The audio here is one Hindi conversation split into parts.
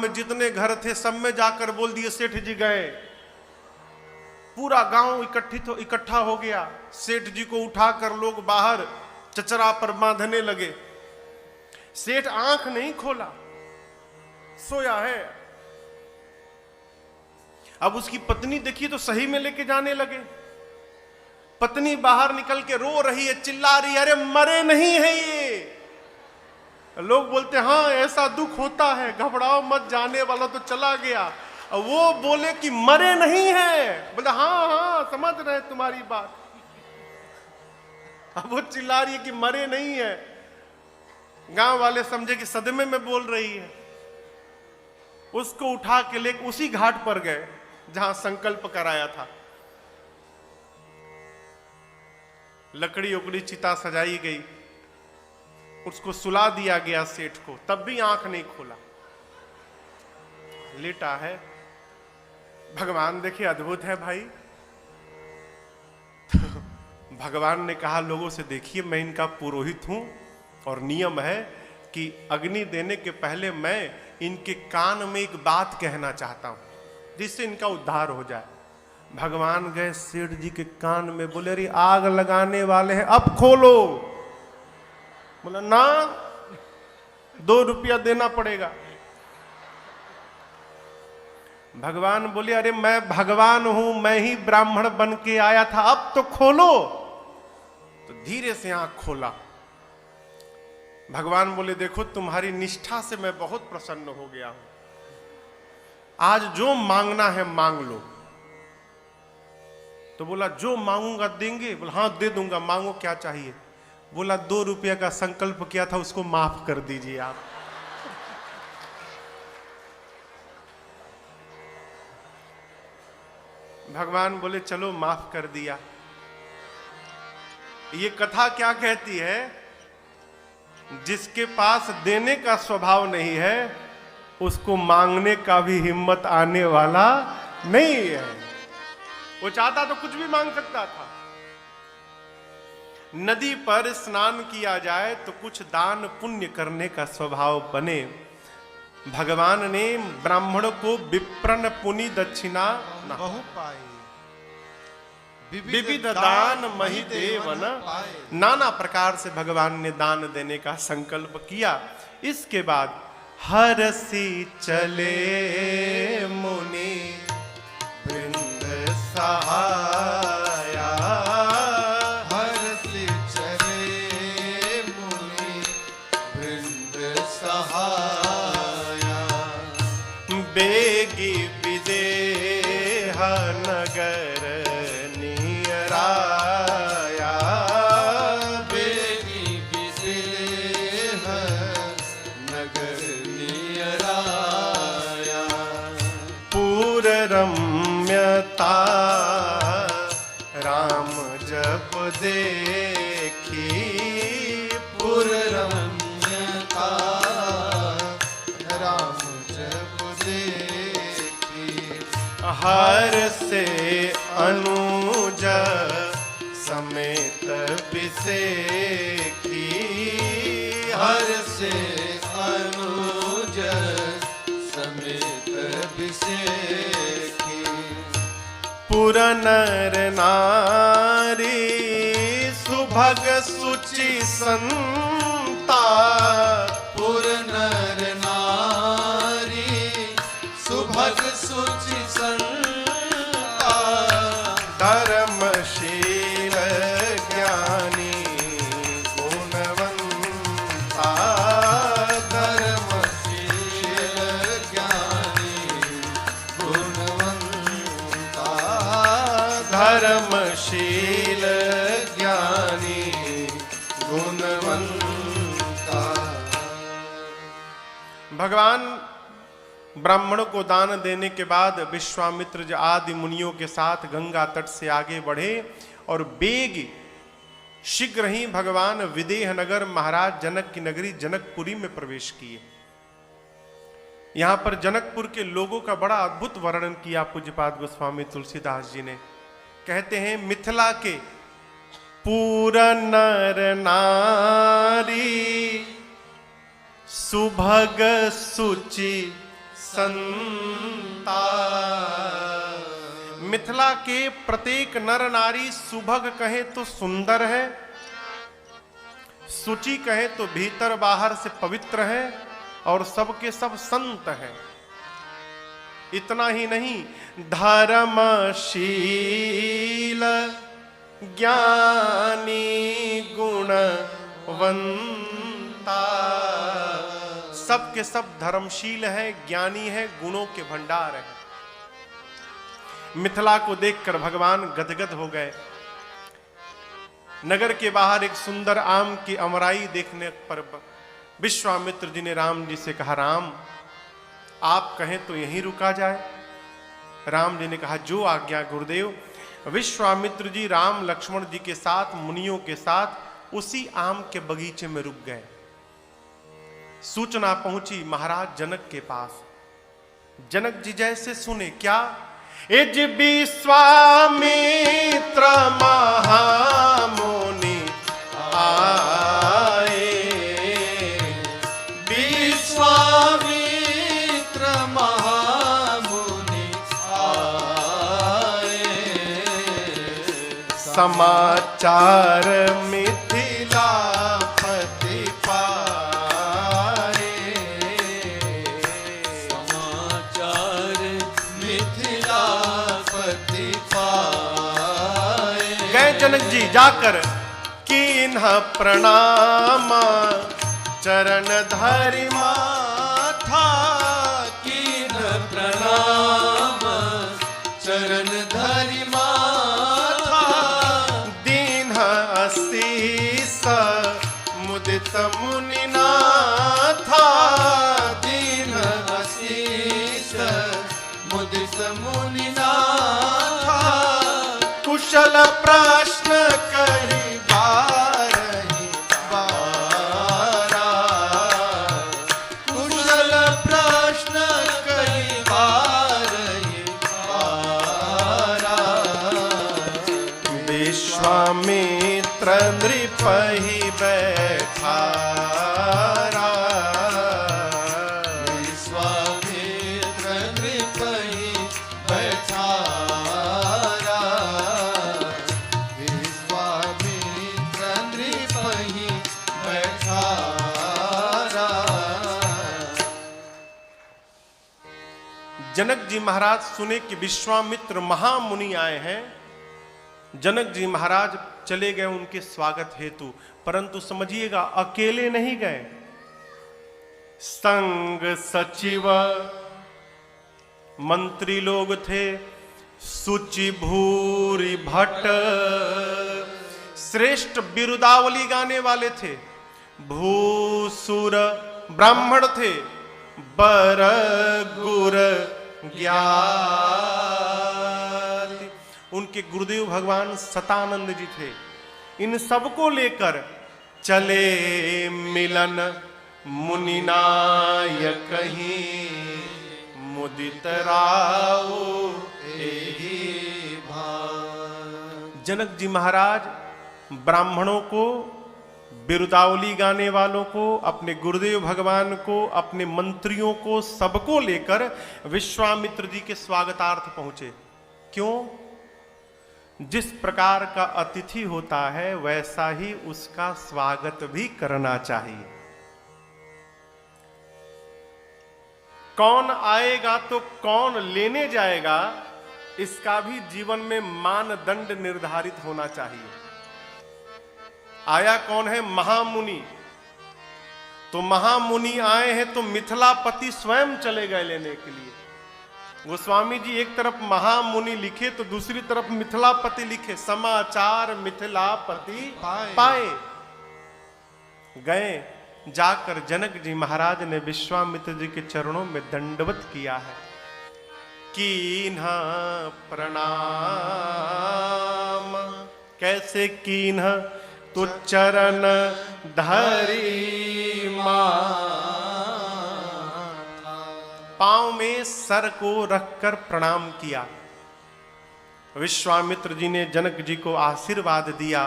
में जितने घर थे सब में जाकर बोल दिए सेठ जी गए। पूरा गांव इकट्ठा हो गया। सेठ जी को उठाकर लोग बाहर चचरा पर बांधने लगे। सेठ आंख नहीं खोला, सोया है। अब उसकी पत्नी देखी तो सही में लेके जाने लगे। पत्नी बाहर निकल के रो रही है, चिल्ला रही है, अरे मरे नहीं है ये। लोग बोलते हाँ ऐसा दुख होता है, घबराओ मत, जाने वाला तो चला गया। वो बोले कि मरे नहीं है, बोले हाँ हाँ समझ रहे तुम्हारी बात। अब वो चिल्ला रही है कि मरे नहीं है। गांव वाले समझे कि सदमे में बोल रही है। उसको उठा के लेकर उसी घाट पर गए जहां संकल्प कराया था। लकड़ी उकड़ी चिता सजाई गई, उसको सुला दिया गया सेठ को, तब भी आंख नहीं खोला, लेटा है। भगवान देखिए अद्भुत है भाई। तो भगवान ने कहा लोगों से, देखिए मैं इनका पुरोहित हूं और नियम है कि अग्नि देने के पहले मैं इनके कान में एक बात कहना चाहता हूं जिससे इनका उद्धार हो जाए। भगवान गए सेठ जी के कान में, बोले अरे आग लगाने वाले हैं, अब खोलो। बोला ना, 2 रुपया देना पड़ेगा। भगवान बोले अरे मैं भगवान हूं, मैं ही ब्राह्मण बन के आया था, अब तो खोलो। तो धीरे से आंख खोला। भगवान बोले देखो तुम्हारी निष्ठा से मैं बहुत प्रसन्न हो गया हूं, आज जो मांगना है मांग लो। तो बोला जो मांगूंगा देंगे? बोला हाँ दे दूंगा, मांगो क्या चाहिए? बोला 2 रुपया का संकल्प किया था उसको माफ कर दीजिए आप। भगवान बोले चलो माफ कर दिया। ये कथा क्या कहती है? जिसके पास देने का स्वभाव नहीं है उसको मांगने का भी हिम्मत आने वाला नहीं है। वो चाहता तो कुछ भी मांग सकता था। नदी पर स्नान किया जाए तो कुछ दान पुण्य करने का स्वभाव बने। भगवान ने ब्राह्मण को विप्रन पुनि दक्षिणा बहु पाए, विविध दान महि देवन, नाना प्रकार से भगवान ने दान देने का संकल्प किया। इसके बाद हरसी चले मुनि वृंद सहाया, हरसी चले मुनि वृंद सहाया, बेगी विदेह नगर नियराया, बेगी विदेह नगर नियराया, पूर रम्यता राम जप देखी, पुर रम्यता राम जप देखी, हर से अनुज समेत बिसेखी, हर से अनुज समेत बिसेखी, पुर नर नारी सुभग सुचि संता, पुर नर नारी सुभग सुचि संता, धर्मशील ज्ञानी गुणवंता, धर्मशील ज्ञानी गुणवंता, धर्मशील ज्ञानी गुणवंता। भगवान ब्राह्मणों को दान देने के बाद विश्वामित्र जी आदि मुनियों के साथ गंगा तट से आगे बढ़े और बेग शीघ्र ही भगवान विदेह नगर महाराज जनक की नगरी जनकपुरी में प्रवेश किए। यहां पर जनकपुर के लोगों का बड़ा अद्भुत वर्णन किया पूज्यपाद गोस्वामी तुलसीदास जी ने। कहते हैं मिथिला के पूरा नर नारी सुभग सुचि संता। मिथिला के प्रत्येक नर नारी सुभग कहे तो सुंदर है, सुचि कहे तो भीतर बाहर से पवित्र है, और सबके सब संत हैं। इतना ही नहीं, धर्मशील ज्ञानी गुणवंता। सबके सब धर्मशील है, ज्ञानी है, गुणों के भंडार है। मिथिला को देखकर भगवान गदगद हो गए। नगर के बाहर एक सुंदर आम की अमराई देखने पर विश्वामित्र जी ने राम जी से कहा, राम आप कहें तो यहीं रुका जाए। राम जी ने कहा, जो आज्ञा गुरुदेव। विश्वामित्र जी राम लक्ष्मण जी के साथ, मुनियों के साथ उसी आम के बगीचे में रुक गए। सूचना पहुंची महाराज जनक के पास। जनक जी जैसे सुने, क्या इज विश्वामित्र महामुनि आए, विश्वामित्र महामुनि आए, समाचार मिथिलापति पाए, समाचार मिथिलापति पाए। गए जनक जी जाकर कीन्ह प्रणाम, चरण धरि माथा कीन्ह प्रणाम, चरण धरि माथा, दीन्ह असीस मुदित मुनिनाथा। दीन आशीष मुदित मुनिनाथा, कुशल प्रश्न करी बारहि बारा, कुशल प्रश्न करि बारहि बारा। विश्वामित्र नृपहि बैठारा, विश्वामित्र नृपहि बैठारा, विश्वामित्र नृपहि बैठारा। जनक जी महाराज सुने कि विश्वामित्र महामुनि आए हैं। जनक जी महाराज चले गए उनके स्वागत हेतु, परंतु समझिएगा अकेले नहीं गए। संग सचिव मंत्री लोग थे, सुचि भूरि भट्ट श्रेष्ठ बिरुदावली गाने वाले थे, भूसुर ब्राह्मण थे, बर गुर ज्ञाति। उनके गुरुदेव भगवान सतानंद जी थे। इन सबको लेकर चले मिलन मुनिनायक ही, मुदित राव एहि भाव। जनक जी महाराज ब्राह्मणों को, बिरुदावली गाने वालों को, अपने गुरुदेव भगवान को, अपने मंत्रियों को, सबको लेकर विश्वामित्र जी के स्वागतार्थ पहुंचे। क्यों? जिस प्रकार का अतिथि होता है वैसा ही उसका स्वागत भी करना चाहिए। कौन आएगा तो कौन लेने जाएगा, इसका भी जीवन में मानदंड निर्धारित होना चाहिए। आया कौन है? महामुनि। तो महामुनि आए हैं तो मिथिलापति स्वयं चले गए लेने के लिए। गोस्वामी जी एक तरफ महामुनि लिखे तो दूसरी तरफ मिथिलापति लिखे, समाचार मिथिलापति पाए। गए, जाकर जनक जी महाराज ने विश्वामित्र जी के चरणों में दंडवत किया है। कीन्ह प्रणाम। कैसे कीन्ह? तो चरण धरी माथा, पांव में सर को रखकर प्रणाम किया। विश्वामित्र जी ने जनक जी को आशीर्वाद दिया।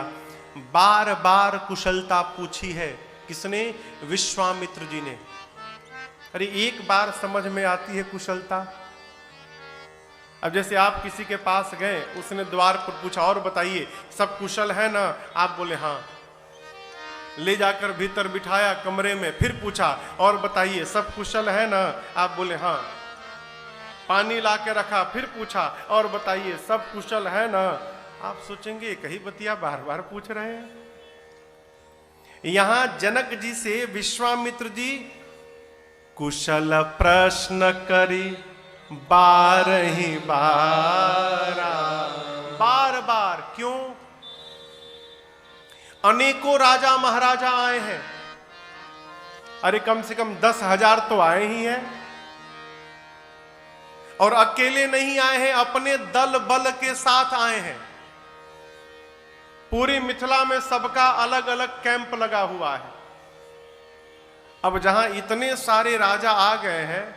बार बार कुशलता पूछी है। किसने? विश्वामित्र जी ने। अरे एक बार समझ में आती है कुशलता। अब जैसे आप किसी के पास गए, उसने द्वार पर पूछा और बताइए सब कुशल है ना, आप बोले हाँ। ले जाकर भीतर बिठाया कमरे में, फिर पूछा और बताइए सब कुशल है ना, आप बोले हाँ। पानी ला के रखा, फिर पूछा और बताइए सब कुशल है ना। आप सोचेंगे कहीं बतिया बार बार पूछ रहे हैं। यहां जनक जी से विश्वामित्र जी कुशल प्रश्न करी बार ही बार बार। क्यों? अनेकों राजा महाराजा आए हैं, अरे कम से कम 10,000 तो आए ही हैं, और अकेले नहीं आए हैं, अपने दल बल के साथ आए हैं। पूरी मिथिला में सबका अलग अलग कैंप लगा हुआ है। अब जहां इतने सारे राजा आ गए हैं,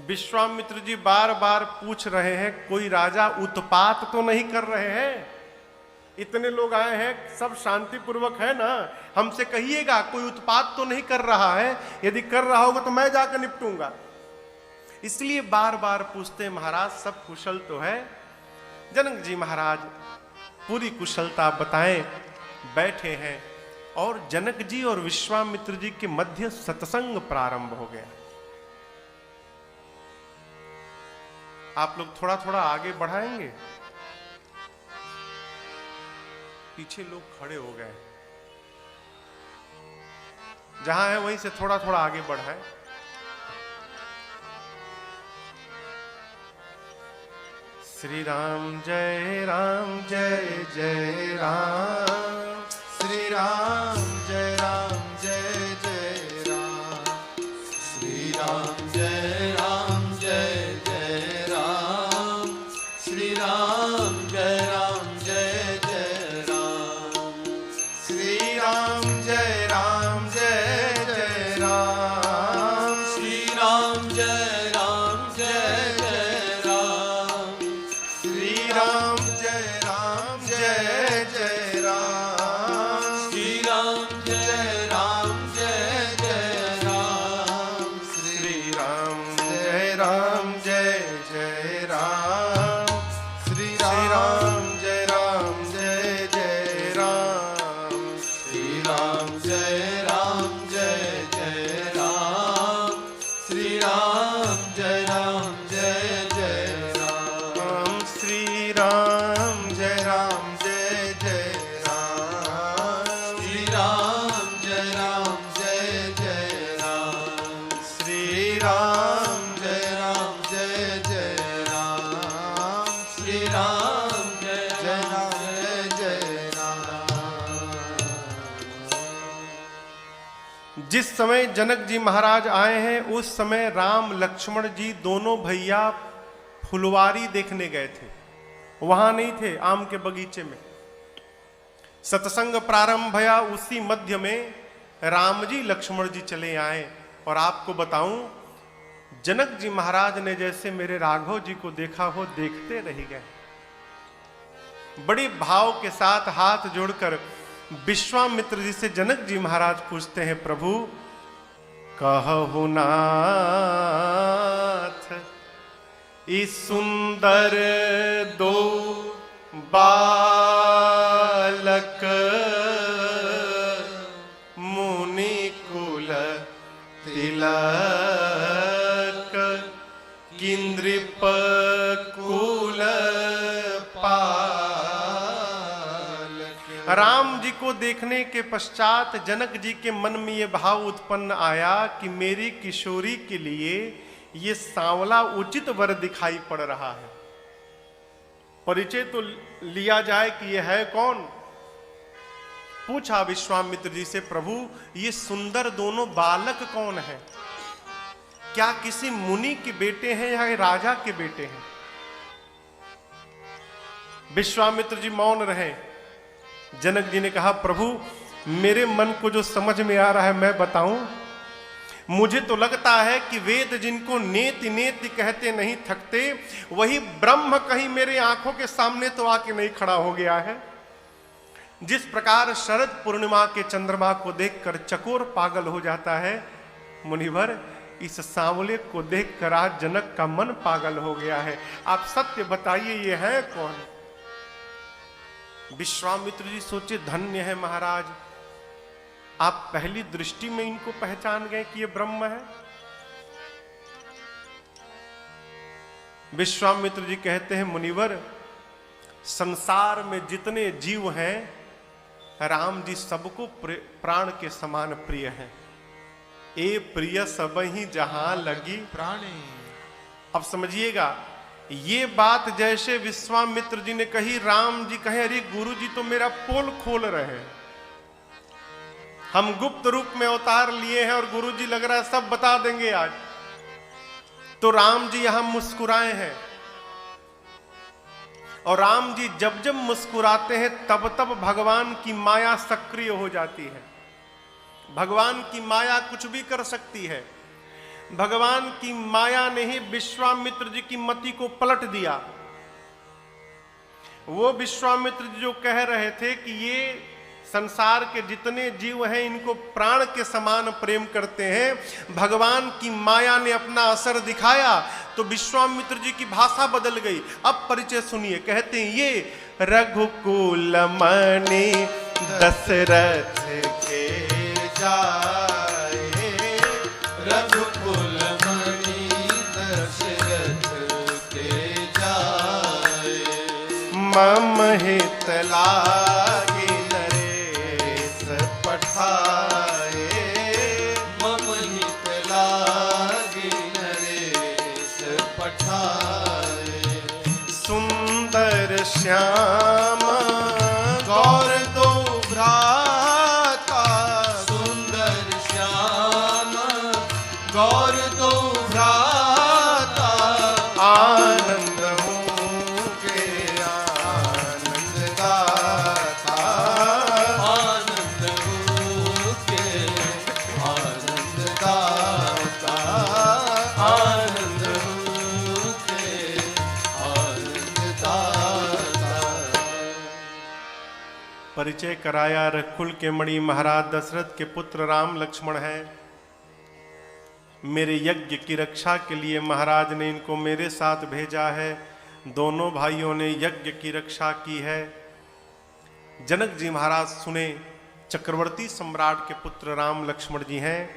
विश्वामित्र जी बार बार पूछ रहे हैं कोई राजा उत्पात तो नहीं कर रहे हैं? इतने लोग आए हैं, सब शांतिपूर्वक है ना? हमसे कहिएगा कोई उत्पात तो नहीं कर रहा है, यदि कर रहा होगा तो मैं जाकर निपटूंगा। इसलिए बार बार पूछते महाराज सब कुशल तो है? जनक जी महाराज पूरी कुशलता बताएं। बैठे हैं और जनक जी और विश्वामित्र जी के मध्य सत्संग प्रारंभ हो गया। आप लोग थोड़ा थोड़ा आगे बढ़ाएंगे, पीछे लोग खड़े हो गए, जहां है वहीं से थोड़ा थोड़ा आगे बढ़ाएं। श्री राम जय जय राम, श्री राम जय जय राम, श्री राम जय जय राम, श्री राम जय जय राम, श्री राम जय जय राम, श्री राम जय जय राम, श्री राम जय जय राम, श्री राम जय जय राम, श्री राम जय जय राम, श्री श्री राम राम जय जय राम, श्री राम जय जय राम, श्री राम जय जय राम, श्री राम जय जय राम, श्री राम जय जय राम, श्री राम जय जय राम, श्री राम जय जय राम। जिस समय जनक जी महाराज आए हैं उस समय राम लक्ष्मण जी दोनों भैया फुलवारी देखने गए थे, वहां नहीं थे, आम के बगीचे में। सत्संग प्रारंभ भया, उसी मध्य में राम जी लक्ष्मण जी चले आए। और आपको बताऊं, जनक जी महाराज ने जैसे मेरे राघव जी को देखा हो, देखते रह गए। बड़े भाव के साथ हाथ जोड़कर विश्वामित्र जी से जनक जी महाराज पूछते हैं, प्रभु कहु नाथ इस सुंदर दो बालक मुनि कुल तिलक किंद्रिप कुल पालक। राम जी को देखने के पश्चात जनक जी के मन में यह भाव उत्पन्न आया कि मेरी किशोरी के लिए ये सांवला उचित वर दिखाई पड़ रहा है। परिचय तो लिया जाए कि यह है कौन। पूछा विश्वामित्र जी से, प्रभु ये सुंदर दोनों बालक कौन है? क्या किसी मुनि के बेटे हैं या राजा के बेटे हैं? विश्वामित्र जी मौन रहे। जनक जी ने कहा, प्रभु मेरे मन को जो समझ में आ रहा है मैं बताऊं। मुझे तो लगता है कि वेद जिनको नेति नेति कहते नहीं थकते, वही ब्रह्म कहीं मेरे आंखों के सामने तो आके नहीं खड़ा हो गया है। जिस प्रकार शरद पूर्णिमा के चंद्रमा को देखकर चकोर पागल हो जाता है मुनिवर, इस सांवले को देखकर आज जनक का मन पागल हो गया है। आप सत्य बताइए ये है कौन? विश्वामित्र जी सोचे धन्य है महाराज, आप पहली दृष्टि में इनको पहचान गए कि ये ब्रह्म है। विश्वामित्र जी कहते हैं मुनिवर, संसार में जितने जीव हैं राम जी सबको प्राण के समान प्रिय हैं। ए प्रिय सब ही जहां लगी प्राणी। अब समझिएगा, ये बात जैसे विश्वामित्र जी ने कही, राम जी कहे अरे गुरु जी तो मेरा पोल खोल रहे हैं, हम गुप्त रूप में अवतार लिए हैं और गुरु जी लग रहा है सब बता देंगे आज। तो राम जी यहां मुस्कुराए हैं, और राम जी जब जब मुस्कुराते हैं तब तब भगवान की माया सक्रिय हो जाती है। भगवान की माया कुछ भी कर सकती है। भगवान की माया ने ही विश्वामित्र जी की मति को पलट दिया। वो विश्वामित्र जी जो कह रहे थे कि ये संसार के जितने जीव हैं इनको प्राण के समान प्रेम करते हैं, भगवान की माया ने अपना असर दिखाया तो विश्वामित्र जी की भाषा बदल गई। अब परिचय सुनिए, कहते हैं ये रघुकुल मणि दशरथ के जाए, रघुकुल मणि दशरथ के जाए, मम हित लागे पठाए, मम हित लागे नरेश पठाए। सुंदर श्याम गौर दो भ्राता, सुंदर श्याम गौर दो भ्राता, आनंद के आनंद दाता, आनंद के आनंद दाता, आनंद के आनंद दाता। परिचय कराया, रघुकुल के मणि महाराज दशरथ के पुत्र राम लक्ष्मण हैं। मेरे यज्ञ की रक्षा के लिए महाराज ने इनको मेरे साथ भेजा है। दोनों भाइयों ने यज्ञ की रक्षा की है। जनक जी महाराज सुने, चक्रवर्ती सम्राट के पुत्र राम लक्ष्मण जी हैं।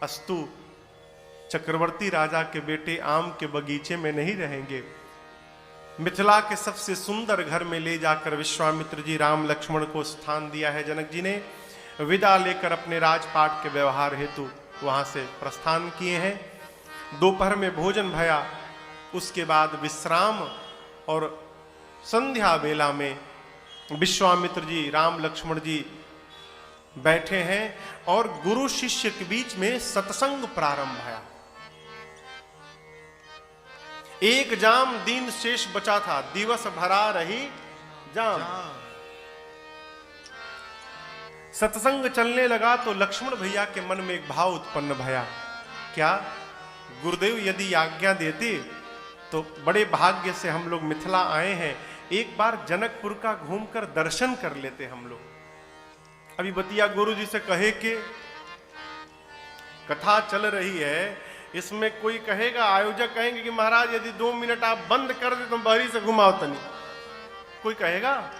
अस्तु चक्रवर्ती राजा के बेटे आम के बगीचे में नहीं रहेंगे, मिथिला के सबसे सुंदर घर में ले जाकर विश्वामित्र जी राम लक्ष्मण को स्थान दिया है। जनक जी ने विदा लेकर अपने राजपाट के व्यवहार हेतु वहां से प्रस्थान किए हैं। दोपहर में भोजन भया, उसके बाद विश्राम, और संध्या वेला में विश्वामित्र जी राम लक्ष्मण जी बैठे हैं और गुरु शिष्य के बीच में सत्संग प्रारंभ भया। एक जाम दिन शेष बचा था, दिवस भरा रही जाम। सत्संग चलने लगा तो लक्ष्मण भैया के मन में एक भाव उत्पन्न भया, क्या गुरुदेव यदि आज्ञा देते तो बड़े भाग्य से हम लोग मिथिला आए हैं, एक बार जनकपुर का घूमकर दर्शन कर लेते हम लोग। अभी बतिया गुरु जी से कहे कि कथा चल रही है, इसमें कोई कहेगा, आयोजक कहेंगे कि महाराज यदि 2 मिनट आप बंद कर दे तो बहरी से घुमाओ तनी, कोई कहेगा।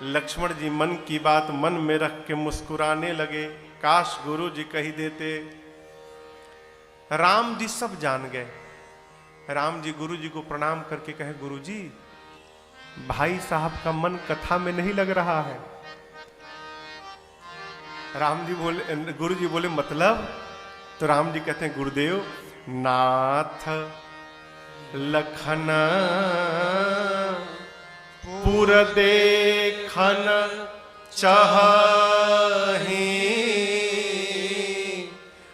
लक्ष्मण जी मन की बात मन में रख के मुस्कुराने लगे, काश गुरु जी कही देते। राम जी सब जान गए। राम जी गुरु जी को प्रणाम करके कहे, गुरु जी भाई साहब का मन कथा में नहीं लग रहा है। राम जी बोले, गुरु जी बोले मतलब? तो राम जी कहते हैं, गुरुदेव नाथ लखन पुर देखन चाहि,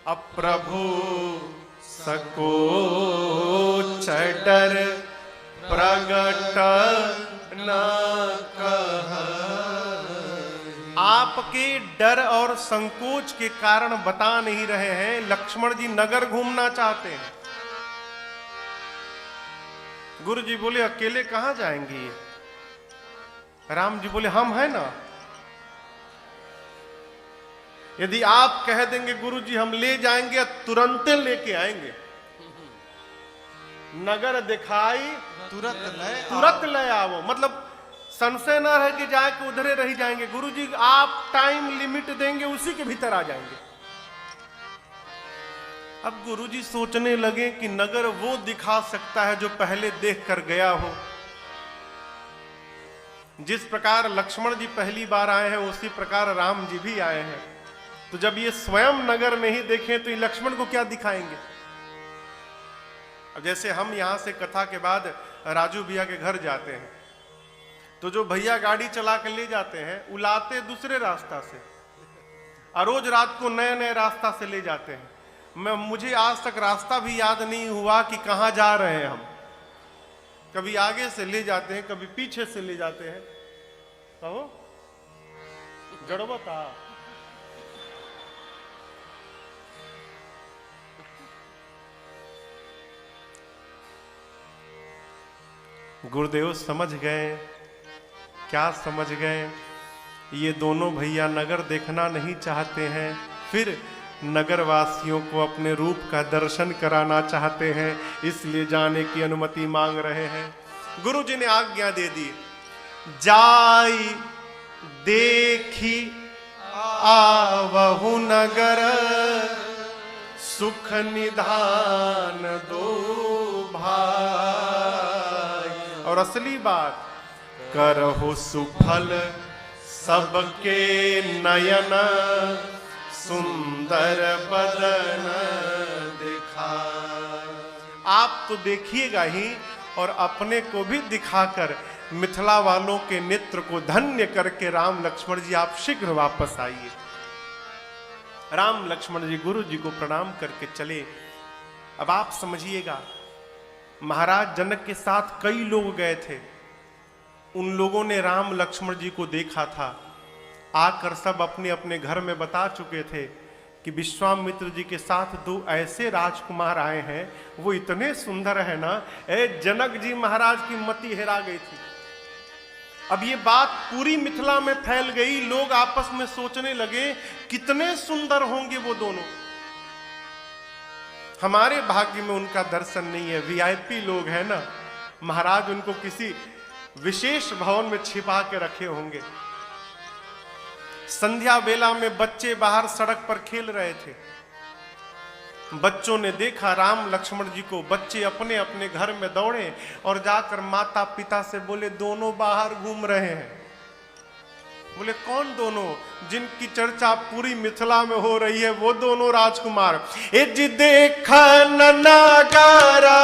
अप्रभु सको डर प्रगट न कह। आपके डर और संकोच के कारण बता नहीं रहे हैं। लक्ष्मण जी नगर घूमना चाहते हैं। गुरु जी बोले अकेले कहां जाएंगे ये? राम जी बोले हम हैं ना। यदि आप कह देंगे गुरुजी हम ले जाएंगे, तुरंत लेके आएंगे। नगर दिखाई तुरंत ले आओ, मतलब संशय ना रहे कि जाके उधरे रह जाएंगे। गुरुजी आप टाइम लिमिट देंगे, उसी के भीतर आ जाएंगे। अब गुरुजी सोचने लगे कि नगर वो दिखा सकता है जो पहले देख कर गया हो। जिस प्रकार लक्ष्मण जी पहली बार आए हैं, उसी प्रकार राम जी भी आए हैं। तो जब ये स्वयं नगर नहीं देखें तो ये लक्ष्मण को क्या दिखाएंगे। अब जैसे हम यहां से कथा के बाद राजू भैया के घर जाते हैं, तो जो भैया गाड़ी चला के ले जाते हैं वो लाते दूसरे रास्ता से, और रोज रात को नए नए रास्ता से ले जाते हैं। मुझे आज तक रास्ता भी याद नहीं हुआ कि कहां जा रहे हैं हम। कभी आगे से ले जाते हैं, कभी पीछे से ले जाते हैं। कहो जड़बता गुरुदेव समझ गए। क्या समझ गए? ये दोनों भैया नगर देखना नहीं चाहते हैं, फिर नगर वासियों को अपने रूप का दर्शन कराना चाहते हैं, इसलिए जाने की अनुमति मांग रहे हैं। गुरु जी ने आज्ञा दे दी, जाई देखी आवहु नगर, सुख निधान दो भाई। और असली बात, करहु सुफल सबके नयन, सुंदर बदन दिखाए। आप तो देखिएगा ही, और अपने को भी दिखाकर मिथिला वालों के नेत्र को धन्य करके राम लक्ष्मण जी आप शीघ्र वापस आइए। राम लक्ष्मण जी गुरु जी को प्रणाम करके चले। अब आप समझिएगा, महाराज जनक के साथ कई लोग गए थे। उन लोगों ने राम लक्ष्मण जी को देखा था, आकर सब अपने अपने घर में बता चुके थे कि विश्वामित्र जी के साथ दो ऐसे राजकुमार आए हैं, वो इतने सुंदर है ना, जनक जी महाराज की मति हेरा गई थी। अब ये बात पूरी मिथिला में फैल गई। लोग आपस में सोचने लगे कितने सुंदर होंगे वो दोनों। हमारे भाग्य में उनका दर्शन नहीं है, वीआईपी लोग हैं ना, महाराज उनको किसी विशेष भवन में छिपा के रखे होंगे। संध्या बेला में बच्चे बाहर सड़क पर खेल रहे थे। बच्चों ने देखा राम लक्ष्मण जी को। बच्चे अपने अपने घर में दौड़े और जाकर माता पिता से बोले, दोनों बाहर घूम रहे हैं। बोले कौन दोनों? जिनकी चर्चा पूरी मिथिला में हो रही है, वो दोनों राजकुमार। एज देखन नगारा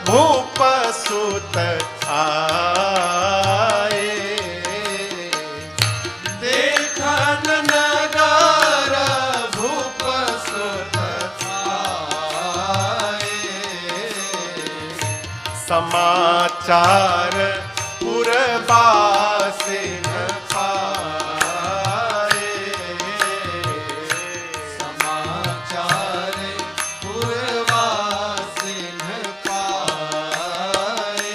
भूप सुत आए, देखन नगारा भूप सुत आए, समाचार पुरबासिन पाए, समाचार पुरबासिन पाए,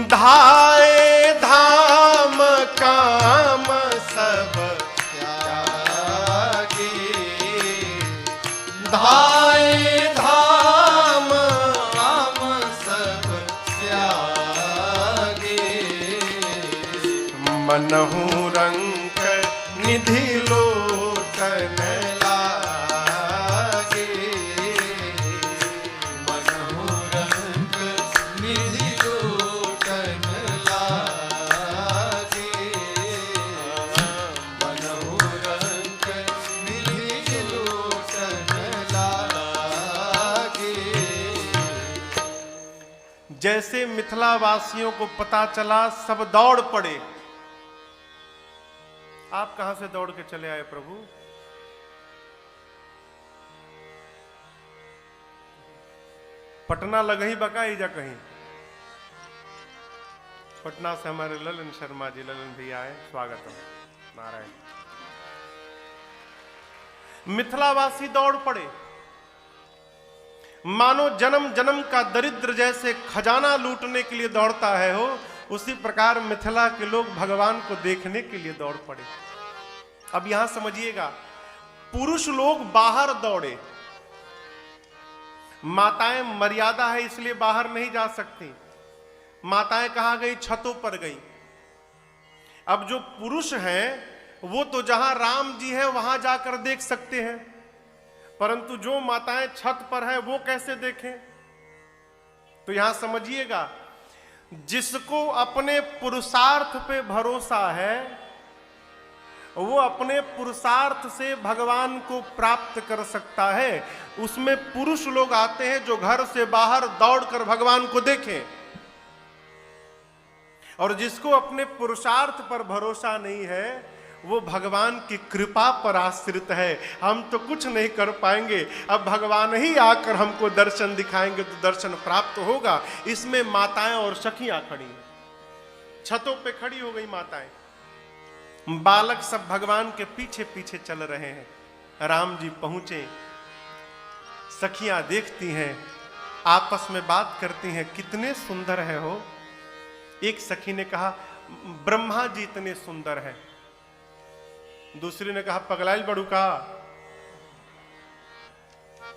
धाए धाम काम सब त्यागी, धाए धाम काम सब त्यागी, मनहु रंग निधि लोचन लागे, मनहु रंग निधि लोचन लागे, मनहु रंग निधि लोचन लागे। जैसे मिथिला वासियों को पता चला, सब दौड़ पड़े। आप कहां से दौड़ के चले आए प्रभु? पटना लग ही बका ही जा कहीं? पटना से हमारे ललन शर्मा जी, ललन भैया आए, स्वागत है। नारायण। मिथिलावासी दौड़ पड़े, मानो जन्म जन्म का दरिद्र जैसे खजाना लूटने के लिए दौड़ता है हो, उसी प्रकार मिथिला के लोग भगवान को देखने के लिए दौड़ पड़े। अब यहां समझिएगा, पुरुष लोग बाहर दौड़े, माताएं मर्यादा है इसलिए बाहर नहीं जा सकती, माताएं कहां गई? छतों पर गई। अब जो पुरुष हैं वो तो जहां राम जी है वहां जाकर देख सकते हैं, परंतु जो माताएं छत पर है वो कैसे देखें? तो यहां समझिएगा, जिसको अपने पुरुषार्थ पे भरोसा है वो अपने पुरुषार्थ से भगवान को प्राप्त कर सकता है। उसमें पुरुष लोग आते हैं जो घर से बाहर दौड़कर भगवान को देखें, और जिसको अपने पुरुषार्थ पर भरोसा नहीं है वो भगवान की कृपा पर आश्रित है। हम तो कुछ नहीं कर पाएंगे, अब भगवान ही आकर हमको दर्शन दिखाएंगे तो दर्शन प्राप्त होगा। इसमें माताएं और सखियां खड़ी हैं, छतों पे खड़ी हो गई माताएं, बालक सब भगवान के पीछे पीछे चल रहे हैं। राम जी पहुंचे, सखियां देखती हैं, आपस में बात करती हैं, कितने सुंदर है हो। एक सखी ने कहा ब्रह्मा जी इतने सुंदर हैं, दूसरी ने कहा पगलाइल बड़ू का,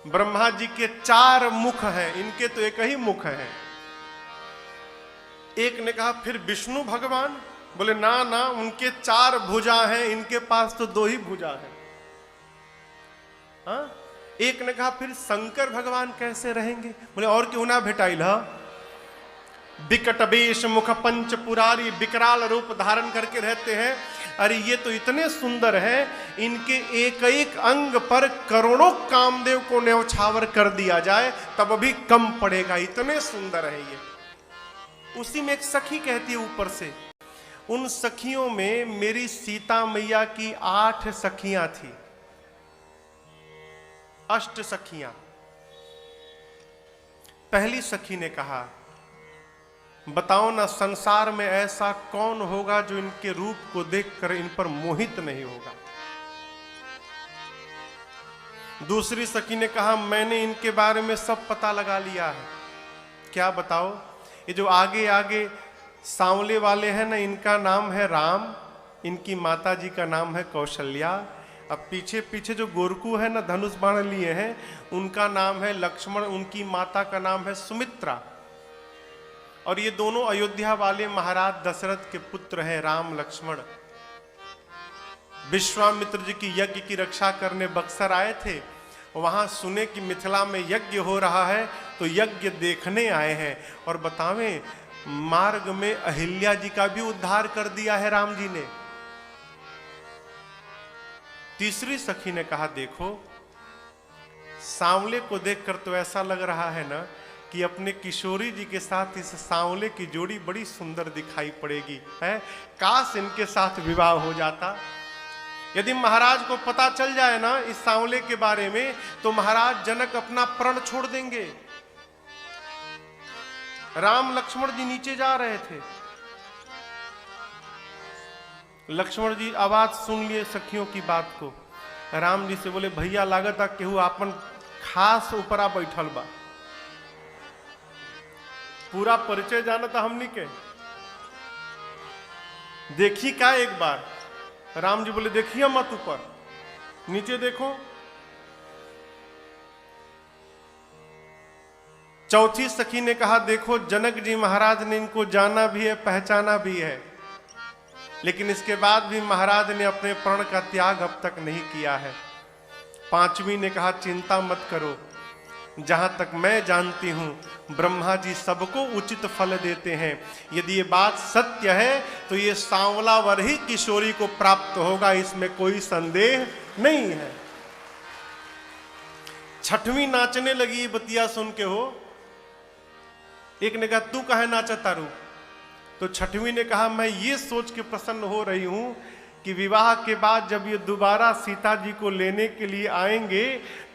ब्रह्मा जी के 4 मुख हैं, इनके तो एक ही मुख है। एक ने कहा फिर विष्णु भगवान, बोले ना ना, उनके 4 भुजा हैं, इनके पास तो 2 ही भुजा है। हाँ? एक ने कहा फिर शंकर भगवान कैसे रहेंगे? बोले और क्यों ना भेटाइल हा? विकट वेश मुख पंच पुरारी, विकराल रूप धारण करके रहते हैं। अरे ये तो इतने सुंदर हैं, इनके एक एक अंग पर करोड़ों कामदेव को न्यौछावर कर दिया जाए तब भी कम पड़ेगा, इतने सुंदर है ये। उसी में एक सखी कहती है ऊपर से, उन सखियों में मेरी सीता मैया की 8 सखियां थी, 8 सखियां। पहली सखी ने कहा बताओ ना, संसार में ऐसा कौन होगा जो इनके रूप को देखकर इन पर मोहित नहीं होगा। दूसरी सखी ने कहा मैंने इनके बारे में सब पता लगा लिया है। क्या बताओ? ये जो आगे आगे सांवले वाले हैं ना, इनका नाम है राम, इनकी माता जी का नाम है कौशल्या। अब पीछे पीछे जो गोरकू है ना, धनुष बाण लिए हैं, उनका नाम है लक्ष्मण, उनकी माता का नाम है सुमित्रा। और ये दोनों अयोध्या वाले महाराज दशरथ के पुत्र हैं, राम लक्ष्मण। विश्वामित्र जी की यज्ञ की रक्षा करने बक्सर आए थे, वहां सुने कि मिथिला में यज्ञ हो रहा है तो यज्ञ देखने आए हैं। और बतावें, मार्ग में अहिल्या जी का भी उद्धार कर दिया है राम जी ने। तीसरी सखी ने कहा देखो, सांवले को देखकर तो ऐसा लग रहा है ना कि अपने किशोरी जी के साथ इस सांवले की जोड़ी बड़ी सुंदर दिखाई पड़ेगी, है? काश इनके साथ विवाह हो जाता। यदि महाराज को पता चल जाए ना इस सांवले के बारे में तो महाराज जनक अपना प्रण छोड़ देंगे। राम लक्ष्मण जी नीचे जा रहे थे, लक्ष्मण जी आवाज सुन लिए सखियों की बात को। राम जी से बोले भैया लागत आ केहू आपन खास ऊपरा बैठल बा, पूरा परिचय जाना था हमनी के, देखी का एक बार। राम जी बोले देखिए मत ऊपर, नीचे देखो। चौथी सखी ने कहा देखो, जनक जी महाराज ने इनको जाना भी है, पहचाना भी है, लेकिन इसके बाद भी महाराज ने अपने प्रण का त्याग अब तक नहीं किया है। पांचवी ने कहा चिंता मत करो, जहां तक मैं जानती हूं ब्रह्मा जी सबको उचित फल देते हैं। यदि ये बात सत्य है तो ये सांवला वर ही किशोरी को प्राप्त होगा, इसमें कोई संदेह नहीं है। छठवीं नाचने लगी, ये बतिया सुन के हो। एक ने कहा तू काहे नाचा तारू? तो छठवीं ने कहा मैं ये सोच के प्रसन्न हो रही हूं कि विवाह के बाद जब ये दोबारा सीता जी को लेने के लिए आएंगे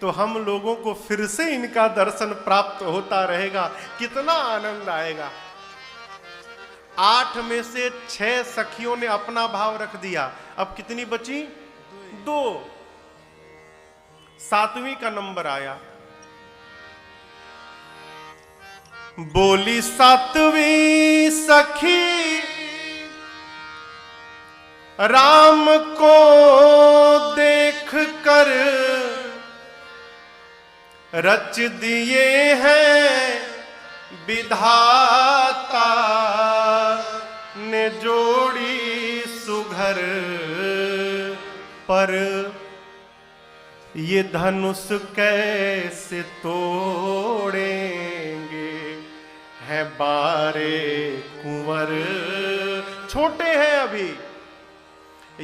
तो हम लोगों को फिर से इनका दर्शन प्राप्त होता रहेगा, कितना आनंद आएगा। 8 में से 6 सखियों ने अपना भाव रख दिया, अब कितनी बची? 2। 7वीं का नंबर आया। बोली 7वीं सखी राम को रच दिए हैं विधाता ने जोड़ी सुघर, पर ये धनुष कैसे तोड़ेंगे हैं बारे कुंवर। छोटे हैं अभी,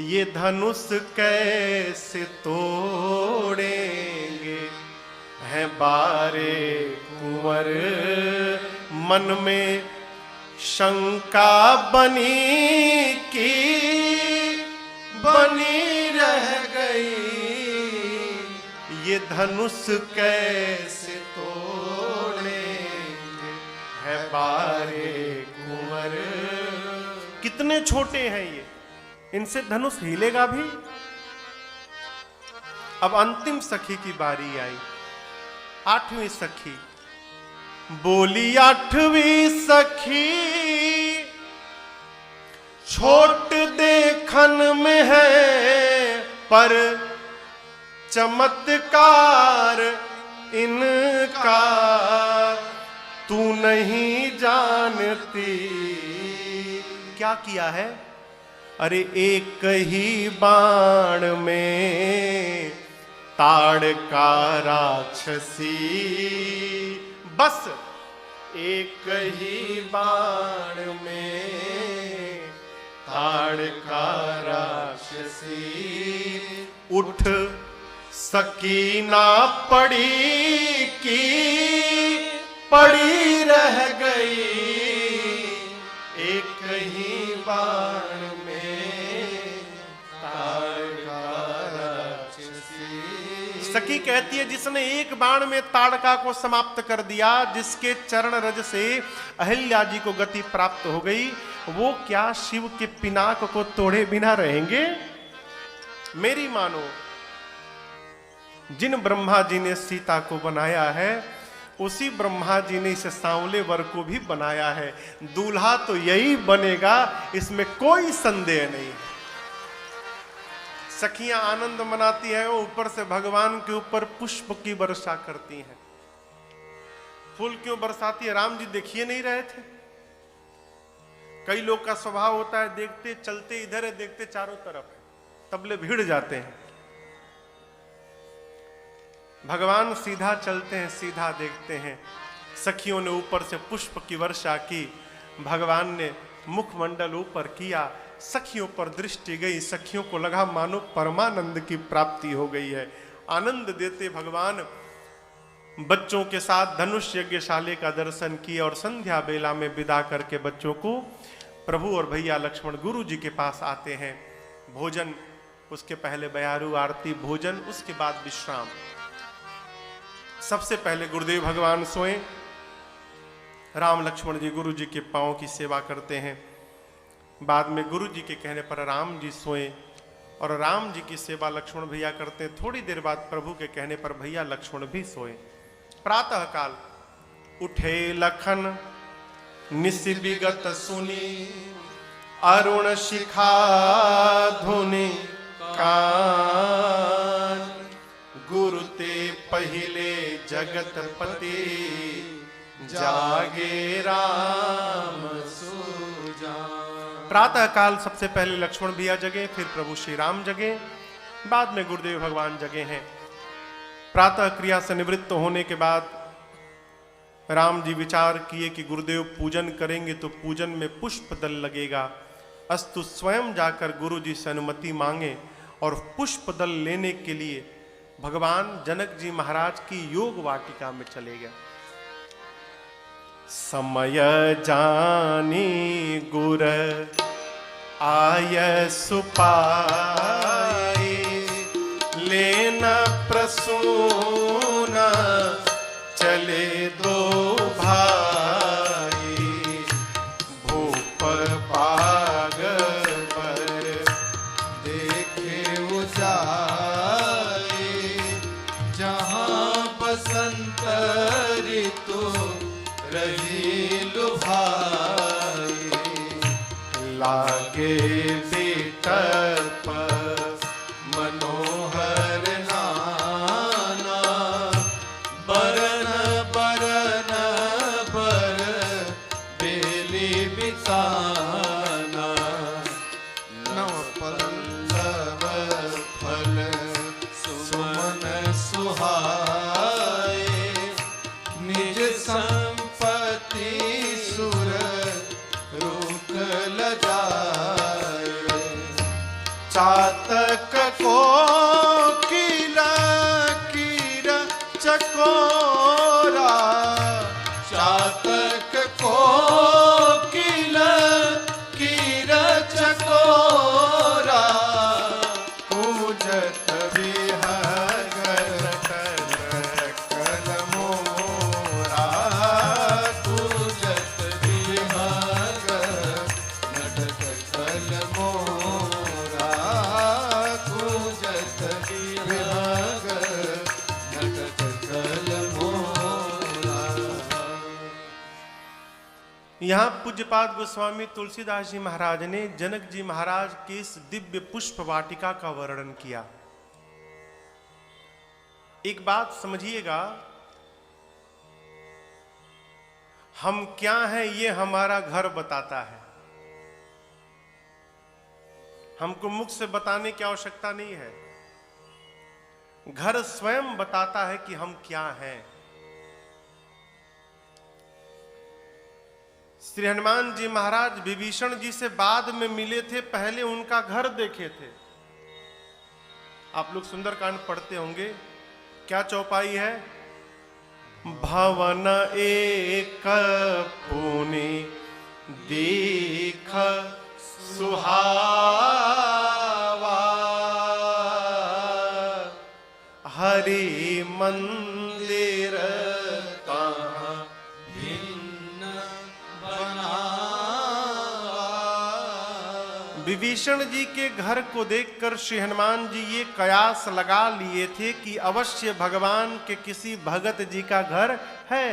ये धनुष कैसे तोड़ेंगे हैं बारे कुंवर। मन में शंका बनी की बनी रह गई, ये धनुष कैसे तोड़ेंगे हैं बारे कुंवर। कितने छोटे हैं ये, इनसे धनुष हिलेगा भी। अब अंतिम सखी की बारी आई, 8वीं सखी बोली। 8वीं सखी छोट देखन में है, पर चमत्कार इनका तू नहीं जानती। क्या किया है? अरे एक ही बाण में ताड़का राक्षसी, बस एक ही बाण में ताड़का राक्षसी। उठ सकी ना पड़ी की पड़ी रह गई, एक ही बाण सखी कहती है जिसने एक बाण में ताड़का को समाप्त कर दिया, जिसके चरण रज से अहिल्या जी को गति प्राप्त हो गई, वो क्या शिव के पिनाक को तोड़े बिना रहेंगे? मेरी मानो, जिन ब्रह्मा जी ने सीता को बनाया है, उसी ब्रह्मा जी ने इस सांवले वर को भी बनाया है। दूल्हा तो यही बनेगा, इसमें कोई संदेह नहीं। सखियां आनंद मनाती हैं, ऊपर से भगवान के ऊपर पुष्प की वर्षा करती हैं। फूल क्यों बरसाती है? राम जी देखिए नहीं रहे थे? कई लोग का स्वभाव होता है, देखते चलते इधर है, देखते चारों तरफ है, तबले भीड़ जाते हैं। भगवान सीधा चलते हैं, सीधा देखते हैं। सखियों ने ऊपर से पुष्प की वर्षा की, भगवान ने मुखमंडल ऊपर किया, सखियों पर दृष्टि गई, सखियों को लगा मानो परमानंद की प्राप्ति हो गई है। आनंद देते भगवान बच्चों के साथ धनुष यज्ञशाले का दर्शन किया और संध्या बेला में विदा करके बच्चों को प्रभु और भैया लक्ष्मण गुरु जी के पास आते हैं। भोजन, उसके पहले बयारू आरती, भोजन, उसके बाद विश्राम। सबसे पहले गुरुदेव भगवान सोए, राम लक्ष्मण जी गुरु जी के पांव की सेवा करते हैं। बाद में गुरु जी के कहने पर राम जी सोए और राम जी की सेवा लक्ष्मण भैया करते हैं। थोड़ी देर बाद प्रभु के कहने पर भैया लक्ष्मण भी सोए। प्रातः काल उठे लखन निसि विगत सुनी, अरुण शिखा धुनि कान, गुरु ते पहिले जगतपति, जागे राम सुजान। प्रातः काल सबसे पहले लक्ष्मण भैया जगे, फिर प्रभु श्री राम जगे, बाद में गुरुदेव भगवान जगे हैं। प्रातः क्रिया से निवृत्त होने के बाद राम जी विचार किए कि गुरुदेव पूजन करेंगे तो पूजन में पुष्प दल लगेगा। अस्तु स्वयं जाकर गुरु जी से अनुमति मांगे और पुष्प दल लेने के लिए भगवान जनक जी महाराज की योग वाटिका में चले गए। समय जानी गुर आय सुपाई, लेना प्रसून चले दो भाई, भूप पाग पर देखे उजाई, जहाँ बसंत ऋतु रही लुभाई, लागे बेटर पर मनोहर नाम संपत्ति सुर रुक ल जाए। चातक को किला कीर चकोरा, चातक को किला कीर चकोरा, पूजत विहंगर कल मोरा। पूजत विहंग नटक कल मोरा, पूजत विहंग नटक कल मोरा। यहाँ पूज्यपाद गोस्वामी तुलसीदास जी महाराज ने जनक जी महाराज की इस दिव्य पुष्प वाटिका का वर्णन किया। एक बात समझिएगा, हम क्या हैं ये हमारा घर बताता है। हमको मुख से बताने की आवश्यकता नहीं है, घर स्वयं बताता है कि हम क्या हैं। श्री हनुमान जी महाराज विभीषण जी से बाद में मिले थे, पहले उनका घर देखे थे। आप लोग सुंदरकांड पढ़ते होंगे, क्या चौपाई है? भवन एक पुनि देख सुहावा, हरि मंदिर कहाँ भिन्न बनावा। विभीषण जी के घर को देखकर श्री हनुमान जी ये कयास लगा लिए थे कि अवश्य भगवान के किसी भगत जी का घर है।